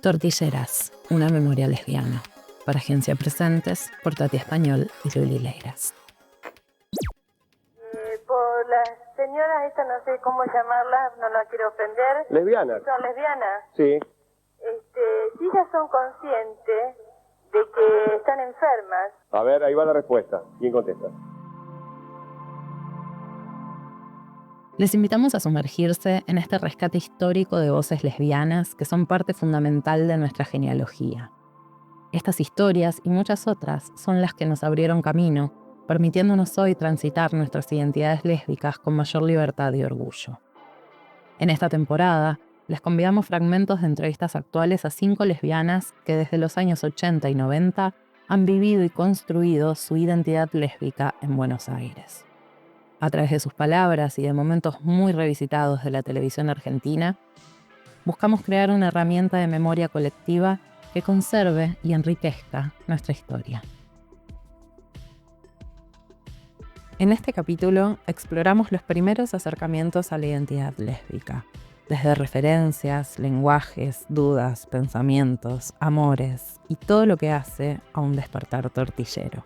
Tortilleras, una memoria lesbiana. Para Agencia Presentes, por Tati Español y Luli Leiras. Por las señoras, esta no sé cómo llamarlas, no la quiero ofender. ¿Lesbianas? ¿Son lesbianas? Sí. Si ellas son conscientes de que están enfermas. A ver, ahí va la respuesta. ¿Quién contesta? Les invitamos a sumergirse en este rescate histórico de voces lesbianas que son parte fundamental de nuestra genealogía. Estas historias y muchas otras son las que nos abrieron camino, permitiéndonos hoy transitar nuestras identidades lésbicas con mayor libertad y orgullo. En esta temporada, les convidamos fragmentos de entrevistas actuales a 5 lesbianas que desde los años 80 y 90 han vivido y construido su identidad lésbica en Buenos Aires. A través de sus palabras y de momentos muy revisitados de la televisión argentina, buscamos crear una herramienta de memoria colectiva que conserve y enriquezca nuestra historia. En este capítulo exploramos los primeros acercamientos a la identidad lésbica, desde referencias, lenguajes, dudas, pensamientos, amores y todo lo que hace a un despertar tortillero.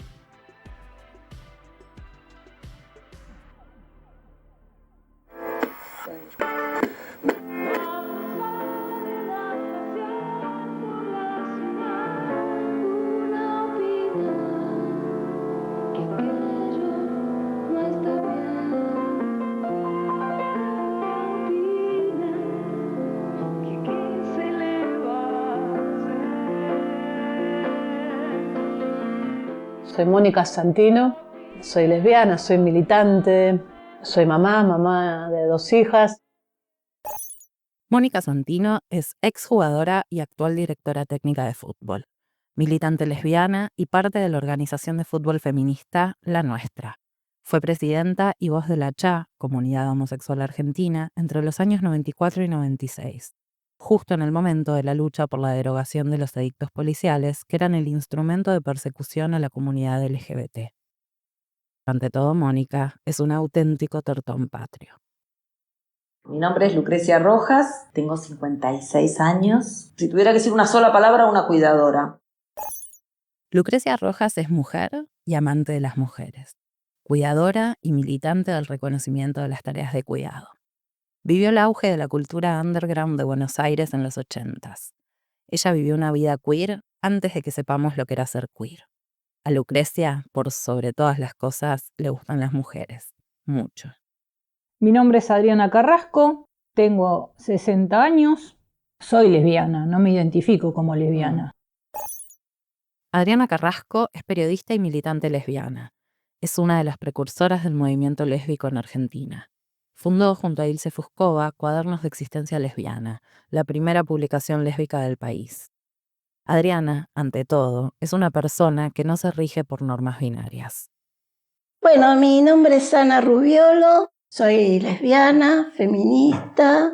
Soy Mónica Santino, soy lesbiana, soy militante, soy mamá de 2 hijas. Mónica Santino es exjugadora y actual directora técnica de fútbol, militante lesbiana y parte de la organización de fútbol feminista La Nuestra. Fue presidenta y voz de la CHA, Comunidad Homosexual Argentina, entre los años 94 y 96, justo en el momento de la lucha por la derogación de los edictos policiales, que eran el instrumento de persecución a la comunidad LGBT. Ante todo, Mónica es un auténtico tortón patrio. Mi nombre es Lucrecia Rojas, tengo 56 años. Si tuviera que decir una sola palabra, una cuidadora. Lucrecia Rojas es mujer y amante de las mujeres, cuidadora y militante del reconocimiento de las tareas de cuidado. Vivió el auge de la cultura underground de Buenos Aires en los 80s. Ella vivió una vida queer antes de que sepamos lo que era ser queer. A Lucrecia, por sobre todas las cosas, le gustan las mujeres. Mucho. Mi nombre es Adriana Carrasco, tengo 60 años, soy lesbiana, no me identifico como lesbiana. Adriana Carrasco es periodista y militante lesbiana. Es una de las precursoras del movimiento lésbico en Argentina. Fundó junto a Ilse Fuscova Cuadernos de Existencia Lesbiana, la primera publicación lésbica del país. Adriana, ante todo, es una persona que no se rige por normas binarias. Bueno, mi nombre es Ana Rubiolo, soy lesbiana, feminista.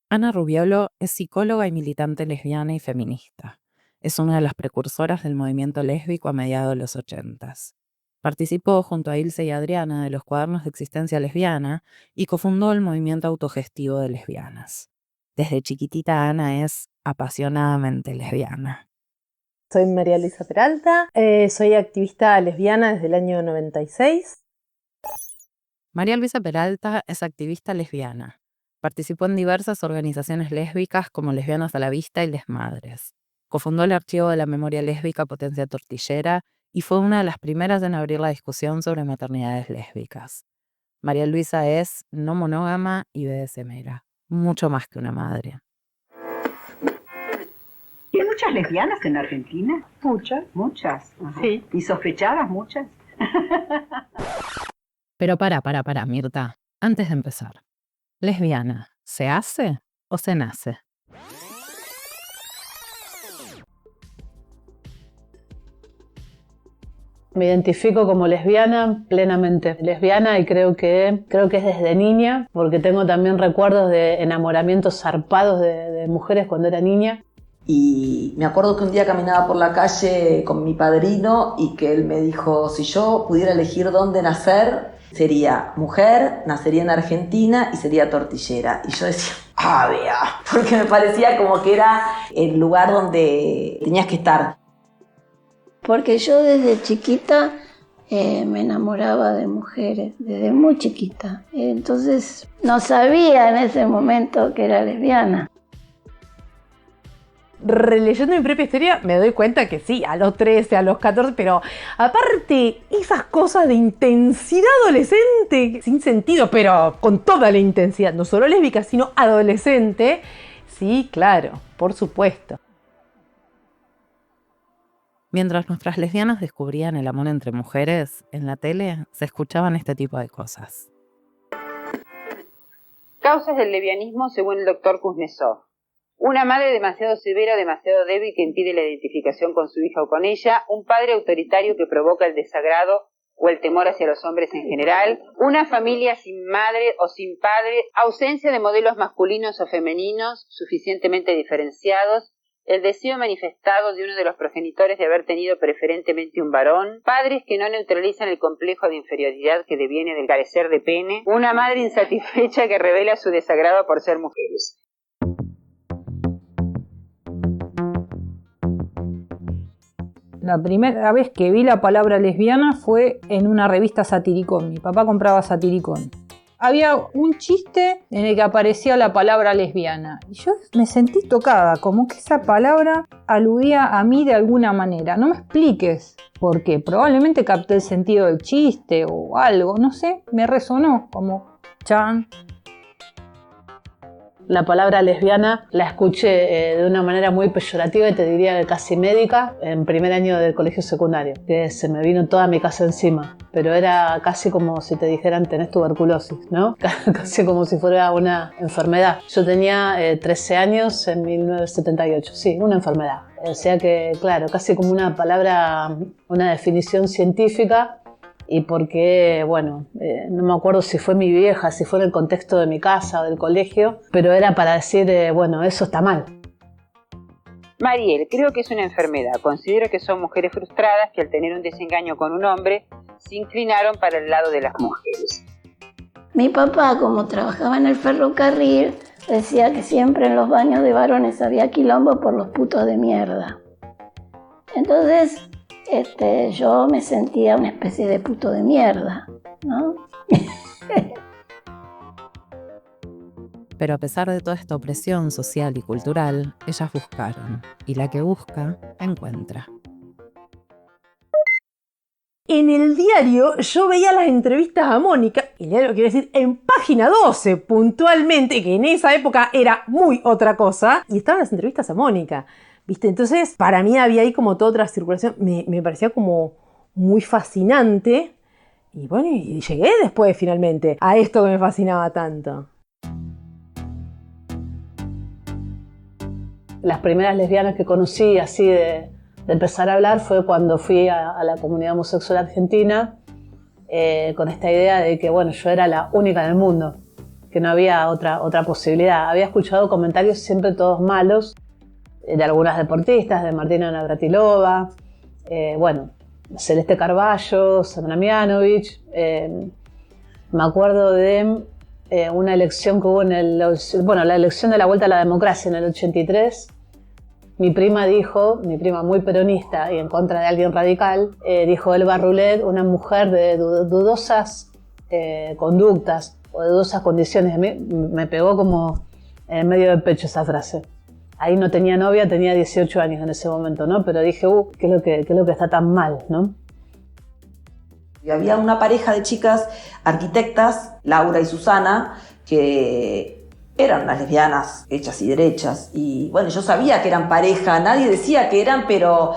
Ana Rubiolo es psicóloga y militante lesbiana y feminista. Es una de las precursoras del movimiento lésbico a mediados de los 80s. Participó junto a Ilse y Adriana de los Cuadernos de Existencia Lesbiana y cofundó el movimiento autogestivo de lesbianas. Desde chiquitita Ana es apasionadamente lesbiana. Soy María Luisa Peralta, soy activista lesbiana desde el año 96. María Luisa Peralta es activista lesbiana. Participó en diversas organizaciones lésbicas como Lesbianas a la Vista y Les Madres. Cofundó el Archivo de la Memoria Lésbica Potencia Tortillera y fue una de las primeras en abrir la discusión sobre maternidades lésbicas. María Luisa es no monógama y BDSMera, mucho más que una madre. ¿Y hay muchas lesbianas en Argentina? Muchas. Ajá. Sí. ¿Y sospechadas muchas? Pero para, Mirta. Antes de empezar. ¿Lesbiana se hace o se nace? Me identifico como lesbiana, plenamente lesbiana, y creo que es desde niña, porque tengo también recuerdos de enamoramientos zarpados de mujeres cuando era niña. Y me acuerdo que un día caminaba por la calle con mi padrino y que él me dijo, si yo pudiera elegir dónde nacer, Sería mujer, nacería en Argentina y sería tortillera. Y yo decía, vea, porque me parecía como que era el lugar donde tenías que estar. Porque yo desde chiquita me enamoraba de mujeres, desde muy chiquita. Entonces no sabía en ese momento que era lesbiana. Releyendo mi propia historia me doy cuenta que sí, a los 13, a los 14, pero aparte esas cosas de intensidad adolescente, sin sentido, pero con toda la intensidad, no solo lésbica, sino adolescente, sí, claro, por supuesto. Mientras nuestras lesbianas descubrían el amor entre mujeres, en la tele se escuchaban este tipo de cosas. Causas del lesbianismo según el doctor Kuznetsov. Una madre demasiado severa o demasiado débil que impide la identificación con su hija o con ella, un padre autoritario que provoca el desagrado o el temor hacia los hombres en general, una familia sin madre o sin padre, ausencia de modelos masculinos o femeninos suficientemente diferenciados, el deseo manifestado de uno de los progenitores de haber tenido preferentemente un varón, padres que no neutralizan el complejo de inferioridad que deviene del carecer de pene, una madre insatisfecha que revela su desagrado por ser mujeres. La primera vez que vi la palabra lesbiana fue en una revista Satiricón. Mi papá compraba Satiricón. Había un chiste en el que aparecía la palabra lesbiana. Y yo me sentí tocada, como que esa palabra aludía a mí de alguna manera. No me expliques por qué. Probablemente capté el sentido del chiste o algo. No sé, me resonó como chan. La palabra lesbiana la escuché de una manera muy peyorativa y te diría que casi médica en primer año del colegio secundario, que se me vino toda mi casa encima, pero era casi como si te dijeran tenés tuberculosis, ¿no? Casi como si fuera una enfermedad. Yo tenía 13 años en 1978, sí, una enfermedad. O sea que, claro, casi como una palabra, una definición científica. Y porque, bueno, no me acuerdo si fue mi vieja, si fue en el contexto de mi casa o del colegio, pero era para decir, bueno, eso está mal. Mariel, creo que es una enfermedad. Considero que son mujeres frustradas que al tener un desengaño con un hombre se inclinaron para el lado de las mujeres. Mi papá, como trabajaba en el ferrocarril, decía que siempre en los baños de varones había quilombo por los putos de mierda. Entonces yo me sentía una especie de puto de mierda, ¿no? Pero a pesar de toda esta opresión social y cultural, ellas buscaron, y la que busca, encuentra. En el diario yo veía las entrevistas a Mónica, y el diario quiere decir en página 12 puntualmente, que en esa época era muy otra cosa, y estaban las entrevistas a Mónica. ¿Viste? Entonces, para mí había ahí como toda otra circulación, me parecía como muy fascinante. Y bueno, y llegué después finalmente a esto que me fascinaba tanto. Las primeras lesbianas que conocí así de empezar a hablar fue cuando fui a la comunidad homosexual argentina con esta idea de que, bueno, yo era la única en el mundo, que no había otra posibilidad. Había escuchado comentarios siempre todos malos, de algunas deportistas, de Martina Navratilova, bueno, Celeste Carballo, Semena Mianovich. Me acuerdo de una elección que hubo la elección de la Vuelta a la Democracia en el 83. Mi prima muy peronista y en contra de alguien radical, dijo Elba Rulet, una mujer de dudosas conductas o de dudosas condiciones. A mí me pegó como en medio del pecho esa frase. Ahí no tenía novia, tenía 18 años en ese momento, ¿no? Pero dije, ¿qué es lo que está tan mal, no? Y había una pareja de chicas arquitectas, Laura y Susana, que eran unas lesbianas hechas y derechas. Y bueno, yo sabía que eran pareja, nadie decía que eran, pero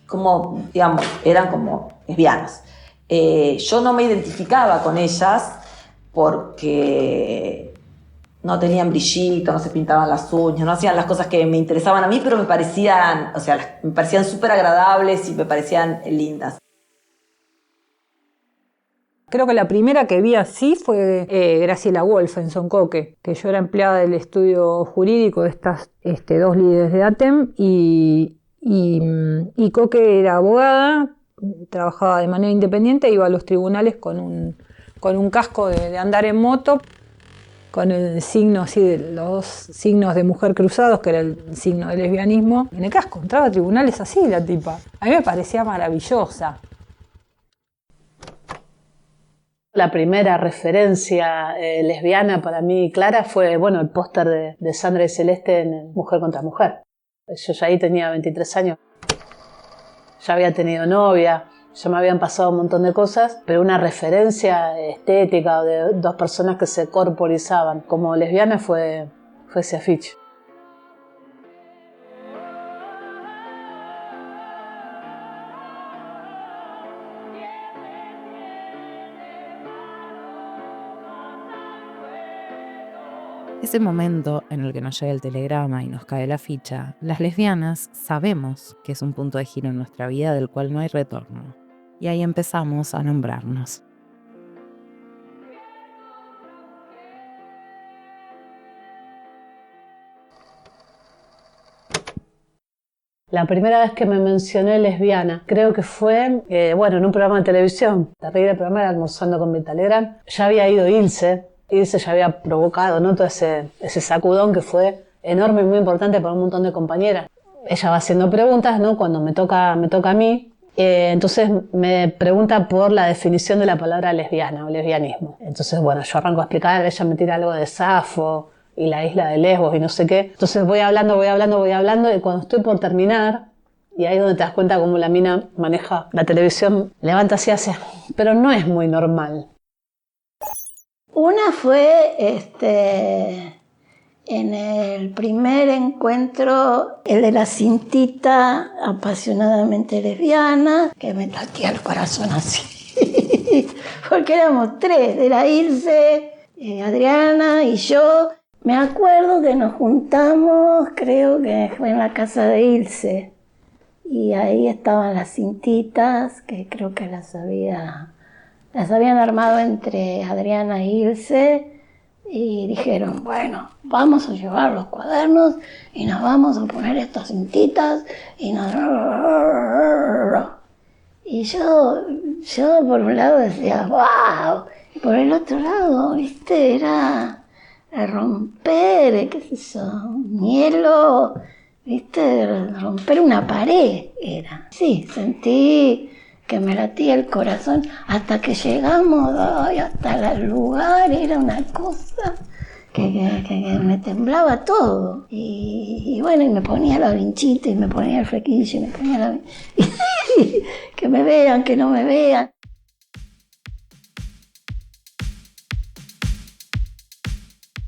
como, digamos, eran como lesbianas. Yo no me identificaba con ellas porque no tenían brillito, no se pintaban las uñas, no hacían las cosas que me interesaban a mí, pero me parecían súper agradables y me parecían lindas. Creo que la primera que vi así fue Graciela Wolf en Soncoque, que yo era empleada del estudio jurídico de estas dos líderes de ATEM y Coque era abogada, trabajaba de manera independiente e iba a los tribunales con con un casco de andar en moto, con el signo así de los signos de mujer cruzados, que era el signo del lesbianismo. En el casco, entraba a tribunales así la tipa. A mí me parecía maravillosa. La primera referencia lesbiana para mí clara fue, bueno, el póster de Sandra y Celeste en Mujer contra Mujer. Yo ya ahí tenía 23 años. Ya había tenido novia, ya me habían pasado un montón de cosas, pero una referencia estética de dos personas que se corporizaban como lesbianas fue ese afiche. Ese momento en el que nos llega el telegrama y nos cae la ficha, las lesbianas sabemos que es un punto de giro en nuestra vida del cual no hay retorno. Y ahí empezamos a nombrarnos. La primera vez que me mencioné lesbiana, creo que fue, en un programa de televisión. Terrible programa, era Almorzando con Mirta Legrand. Ya había ido Ilse. Ilse ya había provocado, ¿no?, todo ese sacudón que fue enorme y muy importante para un montón de compañeras. Ella va haciendo preguntas, ¿no?, cuando me toca a mí. Entonces me pregunta por la definición de la palabra lesbiana o lesbianismo. Entonces, bueno, yo arranco a explicar, ella me tira algo de Safo y la isla de Lesbos y no sé qué. Entonces voy hablando y cuando estoy por terminar, y ahí es donde te das cuenta cómo la mina maneja la televisión, levanta así hacia, pero no es muy normal. Una fue en el primer encuentro, el de la cintita apasionadamente lesbiana, que me latía el corazón así, porque éramos tres, era Ilse, Adriana y yo. Me acuerdo que nos juntamos, creo que fue en la casa de Ilse, y ahí estaban las cintitas, que creo que las habían armado entre Adriana e Ilse, y dijeron, bueno, vamos a llevar los cuadernos y nos vamos a poner estas cintitas y y yo por un lado decía, wow, y por el otro lado, viste, era romper, qué sé yo, un hielo, viste, romper una pared era. Sí, sentí que me latía el corazón hasta que llegamos, hasta el lugar, era una cosa que me temblaba todo. Y bueno, y me ponía la vinchita, y me ponía el flequillo, y me ponía la que me vean, que no me vean.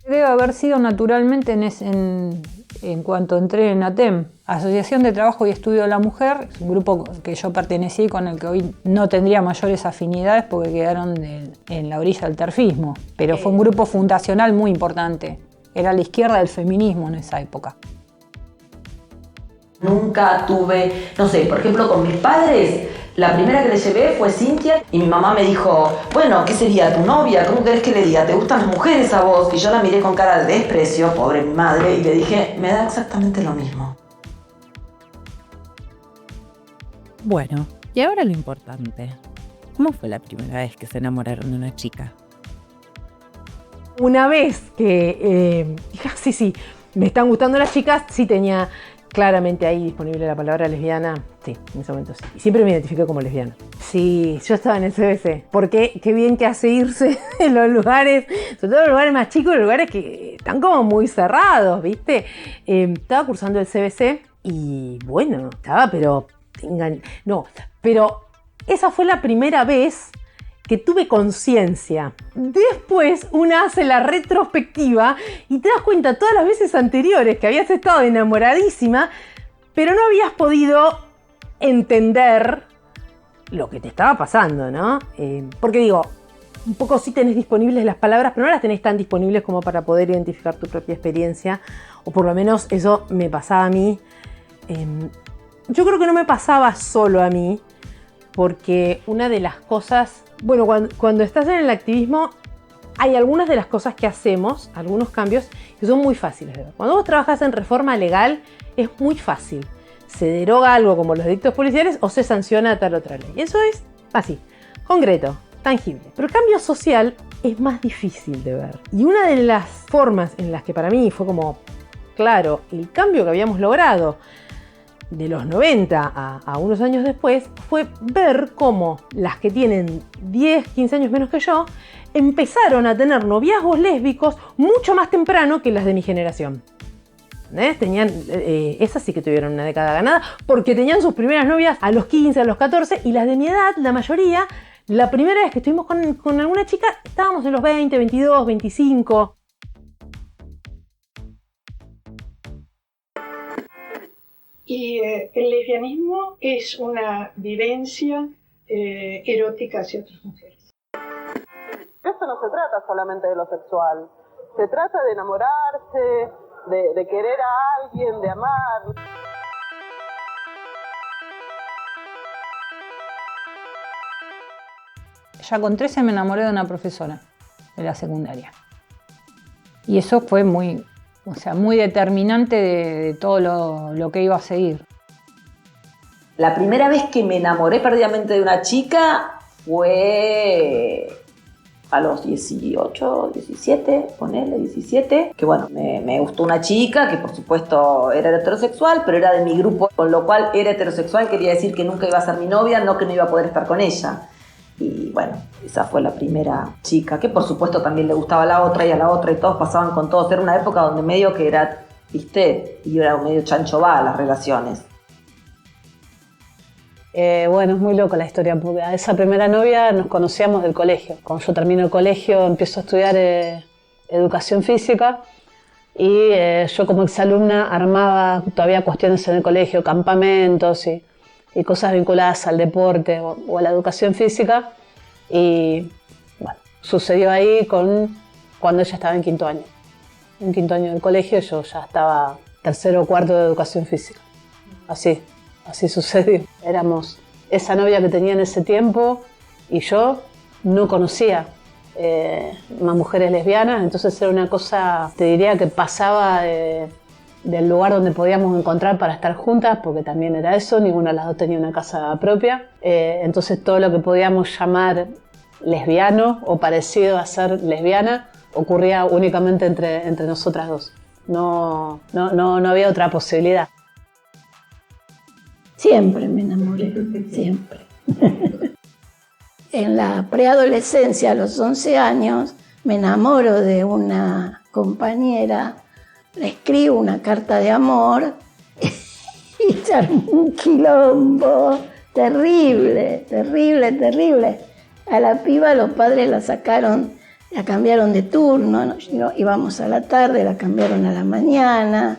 Debe haber sido naturalmente en cuanto entré en ATEM, Asociación de Trabajo y Estudio de la Mujer, un grupo que yo pertenecí y con el que hoy no tendría mayores afinidades porque quedaron en la orilla del terfismo, pero fue un grupo fundacional muy importante, era la izquierda del feminismo en esa época. Nunca tuve, no sé, por ejemplo con mis padres, la primera que le llevé fue Cintia y mi mamá me dijo, bueno, ¿qué sería tu novia? ¿Cómo querés que le diga? ¿Te gustan las mujeres a vos? Y yo la miré con cara de desprecio, pobre mi madre, y le dije, me da exactamente lo mismo. Bueno, y ahora lo importante. ¿Cómo fue la primera vez que se enamoraron de una chica? Una vez que dije, sí, me están gustando las chicas, sí tenía claramente ahí disponible la palabra lesbiana. Sí, en ese momento sí. Y siempre me identifiqué como lesbiana. Sí, yo estaba en el CBC. Porque qué bien que hace irse en los lugares, sobre todo en los lugares más chicos, en los lugares que están como muy cerrados, ¿viste? Estaba cursando el CBC y bueno, estaba pero esa fue la primera vez que tuve conciencia. Después una hace la retrospectiva y te das cuenta todas las veces anteriores que habías estado enamoradísima, pero no habías podido entender lo que te estaba pasando, ¿no? Porque digo, un poco sí tenés disponibles las palabras, pero no las tenés tan disponibles como para poder identificar tu propia experiencia, o por lo menos eso me pasaba a mí. Yo creo que no me pasaba solo a mí, porque una de las cosas, bueno, cuando estás en el activismo, hay algunas de las cosas que hacemos, algunos cambios, que son muy fáciles de ver. Cuando vos trabajás en reforma legal, es muy fácil. Se deroga algo como los delitos policiales o se sanciona tal otra ley. Eso es así, concreto. tangible. Pero el cambio social es más difícil de ver. Y una de las formas en las que para mí fue como, claro, el cambio que habíamos logrado de los 90 a unos años después, fue ver cómo las que tienen 10, 15 años menos que yo, empezaron a tener noviazgos lésbicos mucho más temprano que las de mi generación. Tenían, esas sí que tuvieron una década ganada, porque tenían sus primeras novias a los 15, a los 14, y las de mi edad, la mayoría, la primera vez que estuvimos con alguna chica, estábamos en los 20, 22, 25. Y el lesbianismo es una vivencia erótica hacia otras mujeres. Esto no se trata solamente de lo sexual, se trata de enamorarse, de querer a alguien, de amar. Ya con 13 me enamoré de una profesora de la secundaria. Y eso fue muy determinante de todo lo que iba a seguir. La primera vez que me enamoré perdidamente de una chica fue a los 18, 17, ponele 17, que bueno, me gustó una chica que por supuesto era heterosexual, pero era de mi grupo, con lo cual era heterosexual quería decir que nunca iba a ser mi novia, no que no iba a poder estar con ella. Y bueno, esa fue la primera chica, que por supuesto también le gustaba a la otra y todos pasaban con todos. Era una época donde medio que era, ¿viste? Y era medio chancho va las relaciones. Bueno, es muy loco la historia, porque a esa primera novia nos conocíamos del colegio. Cuando yo termino el colegio empiezo a estudiar educación física y yo como exalumna armaba todavía cuestiones en el colegio, campamentos y cosas vinculadas al deporte o a la educación física. Y bueno, sucedió ahí cuando ella estaba en quinto año. En quinto año del colegio yo ya estaba tercero o cuarto de educación física. Así sucedió. Éramos esa novia que tenía en ese tiempo y yo no conocía más mujeres lesbianas, entonces era una cosa, te diría que pasaba del lugar donde podíamos encontrar para estar juntas, porque también era eso, ninguna de las dos tenía una casa propia, entonces todo lo que podíamos llamar lesbiano o parecido a ser lesbiana ocurría únicamente entre nosotras dos. No había otra posibilidad. Siempre me enamoré, siempre. En la preadolescencia, a los 11 años, me enamoro de una compañera, le escribo una carta de amor y se armó un quilombo terrible. A la piba los padres la sacaron, la cambiaron de turno, íbamos a la tarde, la cambiaron a la mañana.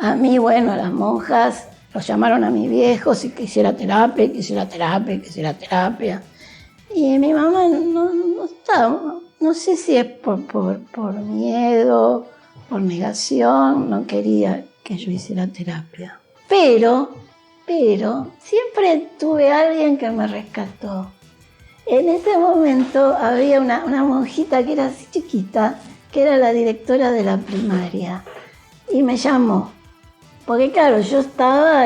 A mí, bueno, a las monjas los llamaron a mis viejos y que hiciera terapia. Y mi mamá no estaba, no sé si es por miedo, por negación, no quería que yo hiciera terapia. Pero siempre tuve a alguien que me rescató. En ese momento había una monjita que era así chiquita, que era la directora de la primaria, y me llamó. Porque claro, yo estaba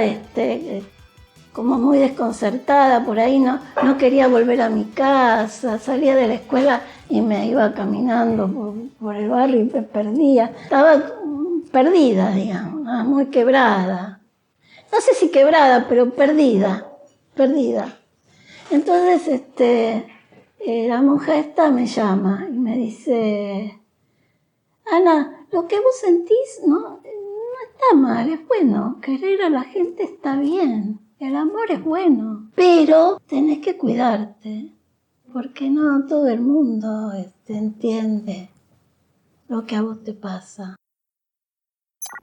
como muy desconcertada, por ahí no quería volver a mi casa, salía de la escuela y me iba caminando por el barrio y me perdía. Estaba perdida, digamos, muy quebrada. No sé si quebrada, pero perdida. Entonces la monja esta me llama y me dice: Ana, lo que vos sentís no está mal, es bueno. Querer a la gente está bien. El amor es bueno. Pero tenés que cuidarte. Porque no todo el mundo entiende lo que a vos te pasa.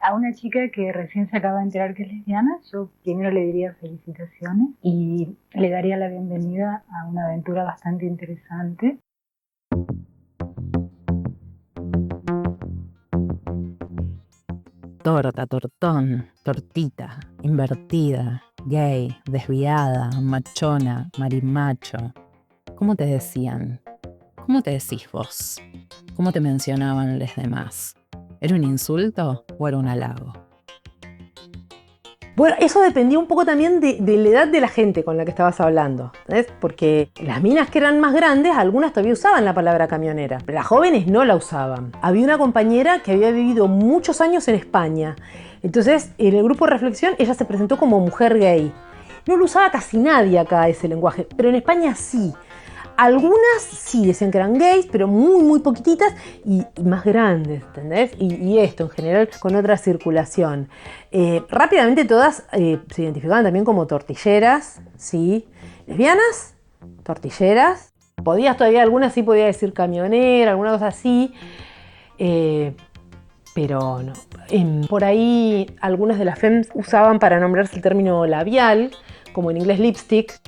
A una chica que recién se acaba de enterar que es lesbiana, yo primero le diría felicitaciones y le daría la bienvenida a una aventura bastante interesante. Torta, tortón, tortita, invertida, gay, desviada, machona, marimacho. ¿Cómo te decían? ¿Cómo te decís vos? ¿Cómo te mencionaban los demás? ¿Era un insulto o era un halago? Bueno, eso dependía un poco también de la edad de la gente con la que estabas hablando, ¿sabes? Porque las minas que eran más grandes, algunas todavía usaban la palabra camionera, pero las jóvenes no la usaban. Había una compañera que había vivido muchos años en España, entonces en el grupo de reflexión ella se presentó como mujer gay. No lo usaba casi nadie acá ese lenguaje, pero en España sí. Algunas sí decían que eran gays, pero muy, muy poquititas y más grandes, ¿entendés? Y esto en general con otra circulación. Rápidamente todas se identificaban también como tortilleras, ¿sí? Lesbianas, tortilleras. Algunas sí podía decir camionera, alguna cosa así. Pero no. Por ahí algunas de las femmes usaban para nombrarse el término labial, como en inglés lipstick.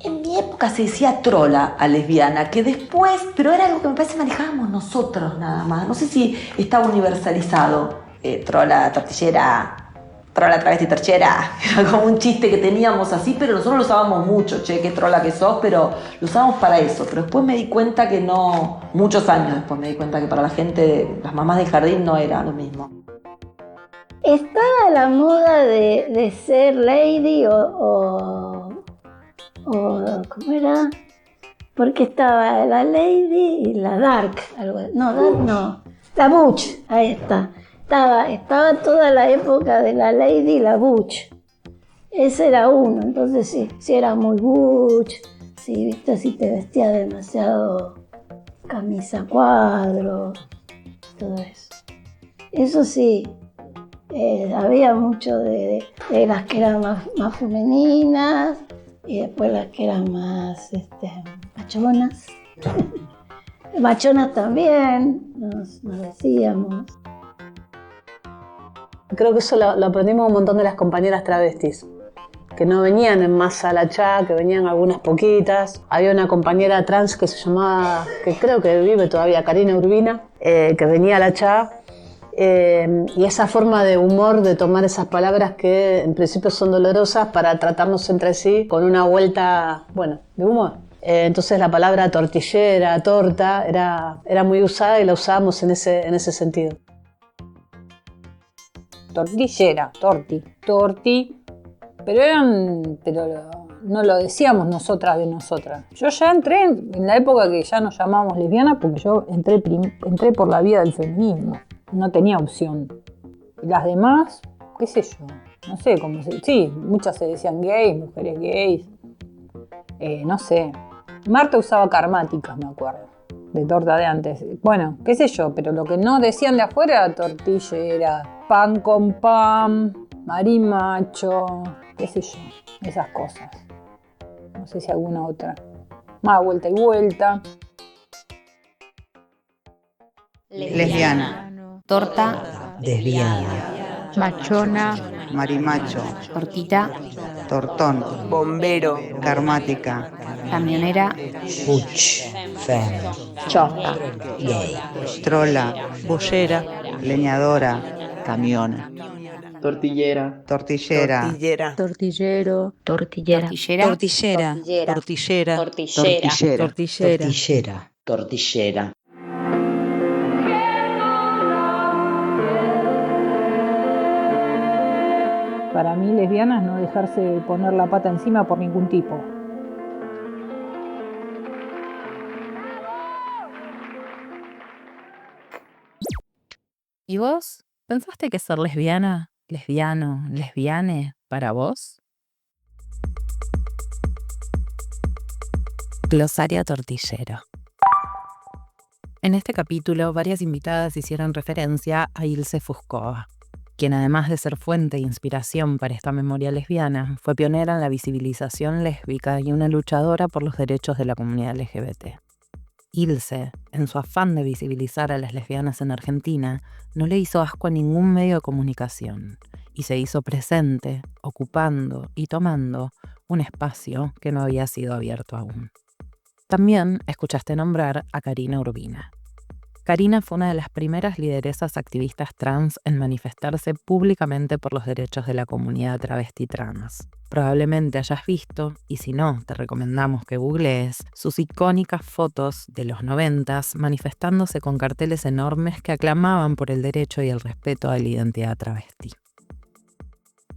En mi época se decía trola a lesbiana, que después, pero era algo que me parece que manejábamos nosotros nada más. No sé si está universalizado. Trola, tortillera, trola, travesti, torchera. Era como un chiste que teníamos así, pero nosotros lo usábamos mucho. Che, qué trola que sos, pero lo usábamos para eso. Pero después me di cuenta que no, muchos años después me di cuenta que para la gente, las mamás del jardín no era lo mismo. Estaba la moda de ser lady o ¿cómo era? Porque estaba la lady y la dark. La butch, ahí está. Estaba toda la época de la lady y la butch. Ese era uno, entonces sí era muy butch, si te vestías demasiado camisa cuadro, todo eso. Eso sí, había mucho de las que eran más femeninas y después las que eran más machonas. Machonas también, nos decíamos. Creo que eso lo aprendimos un montón de las compañeras travestis, que no venían en masa a la CHA, que venían algunas poquitas. Había una compañera trans que se llamaba, que creo que vive todavía, Karina Urbina, que venía a la CHA. Y esa forma de humor, de tomar esas palabras que en principio son dolorosas para tratarnos entre sí con una vuelta, de humor. Entonces la palabra tortillera, torta, era muy usada y la usábamos en ese sentido. Tortillera, torti, pero no lo decíamos nosotras de nosotras. Yo ya entré en la época que ya nos llamábamos lesbianas porque yo entré por la vía del feminismo, no tenía opción. Y las demás, qué sé yo, no sé cómo sí, muchas se decían gays, mujeres gays, no sé. Marta usaba karmáticas, me acuerdo, de torta de antes. Bueno, qué sé yo, pero lo que no decían de afuera era tortillera, pan con pan, marimacho, qué sé yo, esas cosas. No sé si alguna otra. Más vuelta y vuelta. Lesbiana. Torta. Desviada. Machona. Marimacho. Tortita. Tortón. Bombero. Karmática. Camionera. Butch. Femme. Chota. Gay. Trola. Boyera. Leñadora. Camiona. Tortillera. Tortillera. Tortillero. Tortillera. Tortillera. Tortillera. Tortillera. Tortillera. Para mí, lesbiana es no dejarse poner la pata encima por ningún tipo. ¿Y vos? ¿Pensaste que ser lesbiana, lesbiano, lesbiane para vos? Glosario tortillero. En este capítulo, varias invitadas hicieron referencia a Ilse Fuscova, quien además de ser fuente de inspiración para esta memoria lesbiana, fue pionera en la visibilización lésbica y una luchadora por los derechos de la comunidad LGBT. Ilse, en su afán de visibilizar a las lesbianas en Argentina, no le hizo asco a ningún medio de comunicación y se hizo presente, ocupando y tomando un espacio que no había sido abierto aún. También escuchaste nombrar a Karina Urbina. Karina fue una de las primeras lideresas activistas trans en manifestarse públicamente por los derechos de la comunidad travesti trans. Probablemente hayas visto, y si no, te recomendamos que googlees, sus icónicas fotos de los 90s manifestándose con carteles enormes que aclamaban por el derecho y el respeto a la identidad travesti.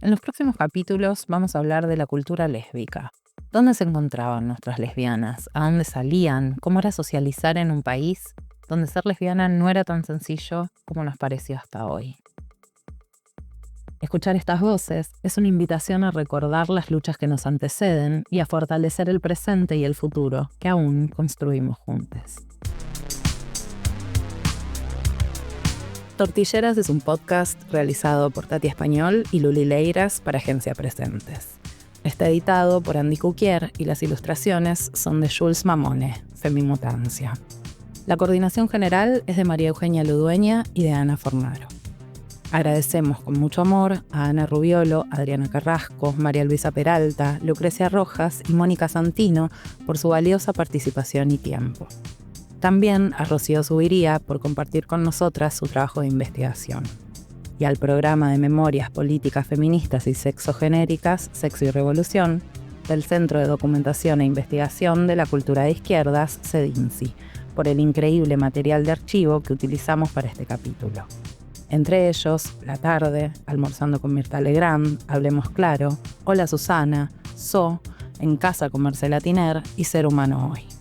En los próximos capítulos vamos a hablar de la cultura lésbica. ¿Dónde se encontraban nuestras lesbianas? ¿A dónde salían? ¿Cómo era socializar en un país donde ser lesbiana no era tan sencillo como nos pareció hasta hoy? Escuchar estas voces es una invitación a recordar las luchas que nos anteceden y a fortalecer el presente y el futuro que aún construimos juntos. Tortilleras es un podcast realizado por Tati Español y Luli Leiras para Agencia Presentes. Está editado por Andy Cuquier y las ilustraciones son de Jules Mamone, Femimutancia. La coordinación general es de María Eugenia Ludueña y de Ana Fornaro. Agradecemos con mucho amor a Ana Rubiolo, Adriana Carrasco, María Luisa Peralta, Lucrecia Rojas y Mónica Santino por su valiosa participación y tiempo. También a Rocío Zubiría por compartir con nosotras su trabajo de investigación. Y al programa de Memorias Políticas Feministas y Sexogenéricas, Sexo y Revolución, del Centro de Documentación e Investigación de la Cultura de Izquierdas, CEDINCI, por el increíble material de archivo que utilizamos para este capítulo. Entre ellos, La Tarde, Almorzando con Mirta Legrand, Hablemos Claro, Hola Susana, So, En Casa con Marcela Tiner y Ser Humano Hoy.